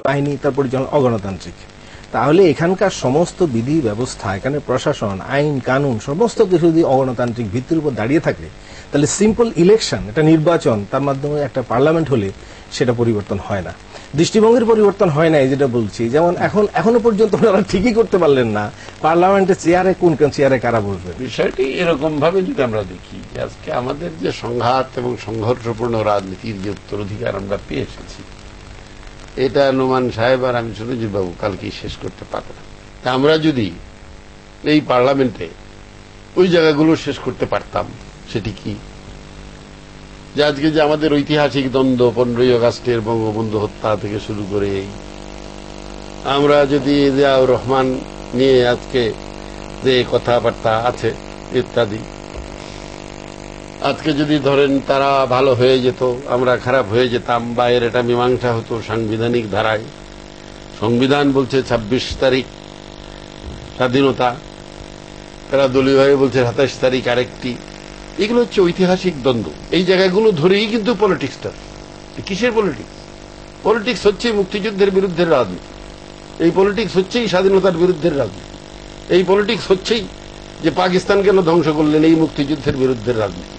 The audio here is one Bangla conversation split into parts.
বাহিনী, তার পরিচালনা অগণতান্ত্রিক। তাহলে এখানকার সমস্ত বিধি ব্যবস্থা, এখানে প্রশাসন, আইন কানুন সমস্ত কিছু যদি অগণতান্ত্রিক ভিত্তির উপর দাঁড়িয়ে থাকে, তাহলে সিম্পল ইলেকশন, একটা নির্বাচন, তার মাধ্যমে একটা পার্লামেন্ট হলে সেটা পরিবর্তন হয় না। দৃষ্টিভঙ্গির পরিবর্তন হয় না, এই যেটা বলছি। যেমন এখনো পর্যন্ত ওনারা ঠিকই করতে পারলেন না পার্লামেন্টের চেয়ারে কোন চেয়ারে কারা বসবে। বিষয়টি এরকম ভাবে যদি আমরা দেখি যে আজকে আমাদের যে সংঘাত এবং সংঘর্ষপূর্ণ রাজনীতির যে উত্তরাধিকার আমরা পেয়ে এসেছি, এটা নোমান সাহেব আর আমি সুরজিৎ বাবু কালকেই শেষ করতে পারবো না। তা আমরা যদি এই পার্লামেন্টে ওই জায়গাগুলো শেষ করতে পারতাম, সেটি কি যে আজকে যে আমাদের ঐতিহাসিক দ্বন্দ্ব 15ই আগস্টের বঙ্গবন্ধু হত্যা থেকে শুরু করে আমরা যদি জিয়াউর রহমান নিয়ে আজকে যে কথাবার্তা আছে ইত্যাদি, আজকে যদি ধরেন তারা ভালো হয়ে যেত, আমরা খারাপ হয়ে যেতাম, বা এর এটা মীমাংসা হতো সাংবিধানিক ধারায়। সংবিধান বলছে 26 তারিখ স্বাধীনতা, তারা দলীয়ভাবে বলছে 27 তারিখ আরেকটি। এগুলো হচ্ছে ঐতিহাসিক দ্বন্দ্ব। এই জায়গাগুলো ধরেই কিন্তু পলিটিক্সটা। কিসের পলিটিক্স? পলিটিক্স হচ্ছে মুক্তিযুদ্ধের বিরুদ্ধের রাজনীতি, এই পলিটিক্স হচ্ছেই স্বাধীনতার বিরুদ্ধের রাজনীতি, এই পলিটিক্স হচ্ছেই যে পাকিস্তান কেন ধ্বংস করলেন, এই মুক্তিযুদ্ধের বিরুদ্ধের রাজনীতি।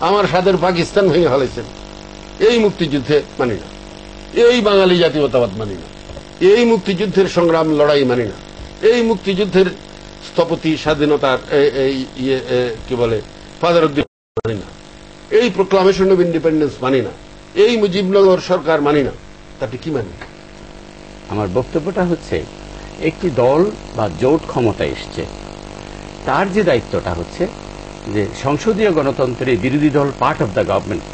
আমার স্বাদের পাকিস্তান ভেঙে ফেলেছেন, এই মুক্তিযুদ্ধে মানি না, এই বাঙালি জাতীয়তাবাদ মানি না, এই মুক্তিযুদ্ধের সংগ্রাম লড়াই মানি না, এই মুক্তিযুদ্ধের স্থপতি স্বাধীনতার কি বলে ফাদার অব দি মানি না, এই প্রোক্লামেশন অব ইন্ডিপেন্ডেন্স মানি না, এই মুজিবনগর সরকার মানি না। তাতে কি মানি? আমার বক্তব্যটা হচ্ছে, একটি দল বা জোট ক্ষমতা এসছে, তার যে দায়িত্বটা হচ্ছে যে সংসদীয় গণতন্ত্রে বিরোধী দল পার্ট অব দ্য গভর্নমেন্ট।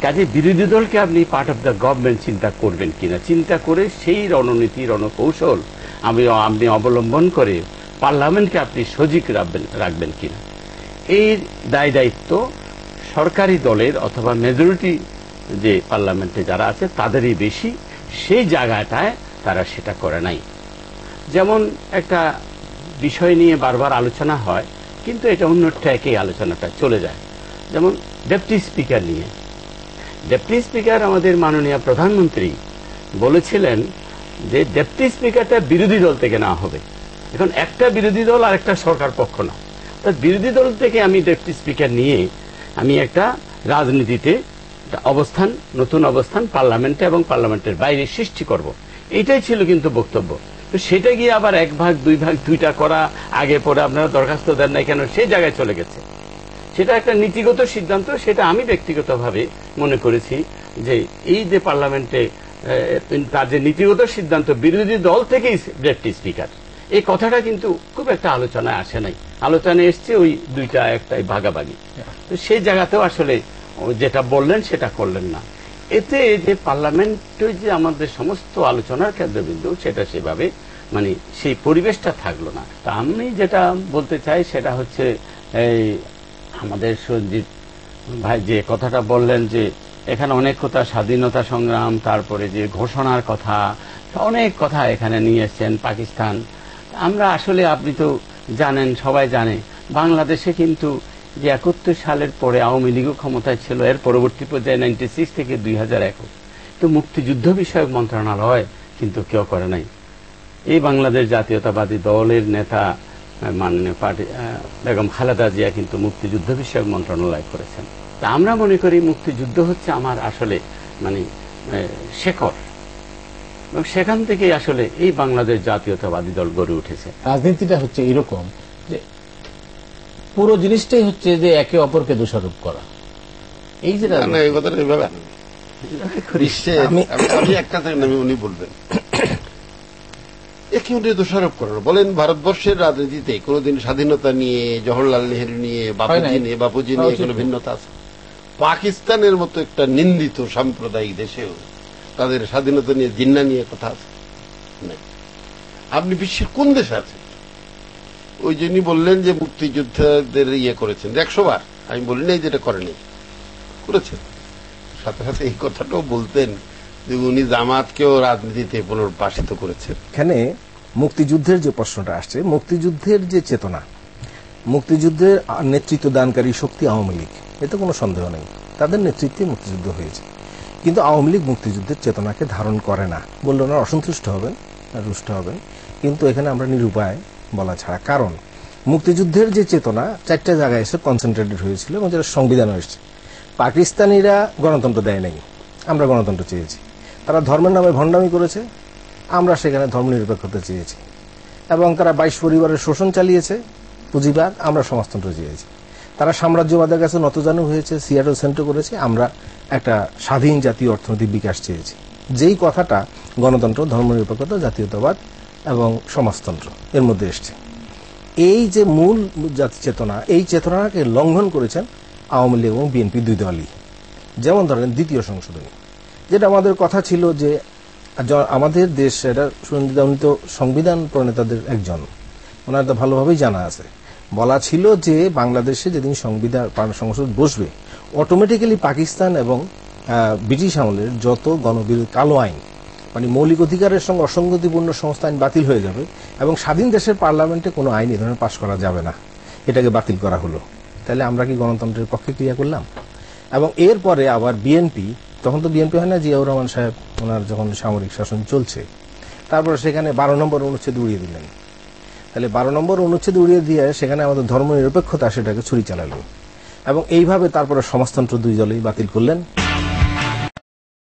কাজে বিরোধী দলকে আপনি পার্ট অব দ্য গভর্নমেন্ট চিন্তা করবেন কিনা, চিন্তা করে সেই রণনীতি রণকৌশল আপনি অবলম্বন করে পার্লামেন্টকে আপনি সজীব রাখবেন কিনা, এই দায় দায়িত্ব সরকারি দলের অথবা মেজরিটি যে পার্লামেন্টে যারা আছে তাদেরই বেশি। সেই জায়গাটায় তারা সেটা করে নাই। যেমন একটা বিষয় নিয়ে বারবার আলোচনা হয়, কিন্তু এটা অন্য ট্র্যাকে আলোচনাটা চলে যায়। যেমন ডেপুটি স্পিকার নিয়ে, ডেপুটি স্পিকার আমাদের মাননীয় প্রধানমন্ত্রী বলেছিলেন যে ডেপুটি স্পিকারটা বিরোধী দল থেকে নেওয়া হবে। এখন একটা বিরোধী দল আর একটা সরকার পক্ষ না, বিরোধী দল থেকে আমি ডেপুটি স্পিকার নিয়ে আমি একটা রাজনীতিতে অবস্থান, নতুন অবস্থান পার্লামেন্টে এবং পার্লামেন্টের বাইরে সৃষ্টি করব, এটাই ছিল কিন্তু বক্তব্য। তো সেটা গিয়ে আবার এক ভাগ দুই ভাগ দুইটা করা, আগে পরে আপনারা দরখাস্ত দেন নাই কেন, সেই জায়গায় চলে গেছে। সেটা একটা নীতিগত সিদ্ধান্ত। সেটা আমি ব্যক্তিগতভাবে মনে করেছি যে এই যে পার্লামেন্টে তার যে নীতিগত সিদ্ধান্ত, বিরোধী দল থেকেই ডেপুটি স্পিকার, এই কথাটা কিন্তু খুব একটা আলোচনায় আসে নাই। আলোচনায় এসছে ওই দুইটা একটাই ভাগাভাগি। তো সেই জায়গাতেও আসলে যেটা বললেন সেটা করলেন না। এতে যে পার্লামেন্টে যে আমাদের সমস্ত আলোচনার কেন্দ্রবিন্দু, সেটা সেভাবে মানে সেই পরিবেশটা থাকলো না। তা আমি যেটা বলতে চাই সেটা হচ্ছে এই আমাদের সঞ্জিত ভাই যে কথাটা বললেন যে এখানে অনেক কথা, স্বাধীনতা সংগ্রাম, তারপরে যে ঘোষণার কথা, অনেক কথা এখানে নিয়ে এসছেন পাকিস্তান। আমরা আসলে, আপনি তো জানেন, সবাই জানে, বাংলাদেশে কিন্তু যে 71 সালের পরে আওয়ামী লীগও ক্ষমতায় ছিল, এর পরবর্তী পর্যায়ে 96 থেকে 2001 তো মুক্তিযুদ্ধ বিষয়ক মন্ত্রণালয় কিন্তু কেউ করে নাই। এই বাংলাদেশ জাতীয়তাবাদী দলের নেতা মাননীয় বেগম খালেদা জিয়া কিন্তু মুক্তিযুদ্ধ বিষয়ক মন্ত্রণালয় করেছেন। তা আমরা মনে করি মুক্তিযুদ্ধ হচ্ছে আমার আসলে মানে শেকড়, এবং সেখান থেকে আসলে এই বাংলাদেশ জাতীয়তাবাদী দল গড়ে উঠেছে। রাজনীতিটা হচ্ছে এরকম যে পুরো জিনিসটাই হচ্ছে যে একে অপরকে দোষারোপ করা। এই যে কথাটা এইভাবে আমি একটা উনি বলবেন একে দোষারোপ করার বলেন। ভারতবর্ষের রাজনীতিতে কোনদিন স্বাধীনতা নিয়ে, জওহরলাল নেহরু নিয়ে, বাপুজি নিয়ে কোনো ভিন্নতা আছে? পাকিস্তানের মতো একটা নিন্দিত সাম্প্রদায়িক দেশেও তাদের স্বাধীনতা নিয়ে, জিন্না নিয়ে কথা আছে? আপনি বিশ্বের কোন দেশে আছেন? ওই জন্যই বললেন যে মুক্তিযোদ্ধাদের করেছেন 100 বার। আমি বলি নাই যেটা করেনি, করেছেন। সাথে সাথে এই কথাটাও বলতেন যে উনি জামাতকেও রাজনীতিতে পুনর্বাসিত করেছেন। এখানে মুক্তিযুদ্ধের যে প্রশ্নটা আসছে, মুক্তিযুদ্ধের যে চেতনা, মুক্তিযুদ্ধের নেতৃত্ব দানকারী শক্তি আওয়ামী লীগ, এতে কোনো সন্দেহ নেই, তাদের নেতৃত্বে মুক্তিযুদ্ধ হয়েছে। কিন্তু আওয়ামী লীগ মুক্তিযুদ্ধের চেতনাকে ধারণ করে না। বলল না অসন্তুষ্ট হবেন, রুষ্ট হবেন, কিন্তু এখানে আমরা নিরুপায় বলা ছাড়া। কারণ মুক্তিযুদ্ধের যে চেতনা 4টে জায়গায় এসে কনসেন্ট্রেটেড হয়েছিল এবং যেটা সংবিধানে এসেছে। পাকিস্তানিরা গণতন্ত্র দেয় নাই, আমরা গণতন্ত্র চেয়েছি। তারা ধর্মের নামে ভণ্ডামি করেছে, আমরা সেখানে ধর্মনিরপেক্ষতা চেয়েছি। এবং তারা 22 পরিবারের শোষণ চালিয়েছে, পুঁজিবাদ, আমরা সমাজতন্ত্র চেয়েছি। তারা সাম্রাজ্যবাদের কাছে নতজানু হয়েছে, সিয়াটল সেন্টার করেছে, আমরা একটা স্বাধীন জাতীয় অর্থনৈতিক বিকাশ চেয়েছি। যেই কথাটা গণতন্ত্র, ধর্মনিরপেক্ষতা, জাতীয়তাবাদ এবং সমাজতন্ত্র এর মধ্যে এসছে। এই যে মূল জাতি চেতনা, এই চেতনাকে লঙ্ঘন করেছেন আওয়ামী লীগ এবং বিএনপি দুই দলই। যেমন ধরেন দ্বিতীয় সংশোধনী, যেটা আমাদের কথা ছিল যে আমাদের দেশ, এটা উনি তো সংবিধান প্রণেতাদের একজন, ওনার তো ভালোভাবেই জানা আছে, বলা ছিল যে বাংলাদেশে যেদিন সংসদ বসবে অটোমেটিক্যালি পাকিস্তান এবং ব্রিটিশ আমলের যত গণবিরোধী কালো আইন, মানে মৌলিক অধিকারের সঙ্গে অসঙ্গতিপূর্ণ সমস্ত আইন বাতিল হয়ে যাবে এবং স্বাধীন দেশের পার্লামেন্টে কোনো আইন এ ধরনের পাশ করা যাবে না। এটাকে বাতিল করা হলো। তাহলে আমরা কি গণতন্ত্রের পক্ষে ক্রিয়া করলাম? এবং এরপরে আবার বিএনপি, তখন তো বিএনপি হয় না, জিয়াউর রহমান সাহেব ওনার যখন সামরিক শাসন চলছে, তারপরে সেখানে 12 নম্বর অনুচ্ছেদ উড়িয়ে দিলেন। তাহলে 12 নম্বর অনুচ্ছেদ উড়িয়ে দিয়ে সেখানে আমাদের ধর্মনিরপেক্ষতা সেটাকে ছুরি চালালো এবং এইভাবে তারপরে সমাজতন্ত্র দুই দলেই বাতিল করলেন।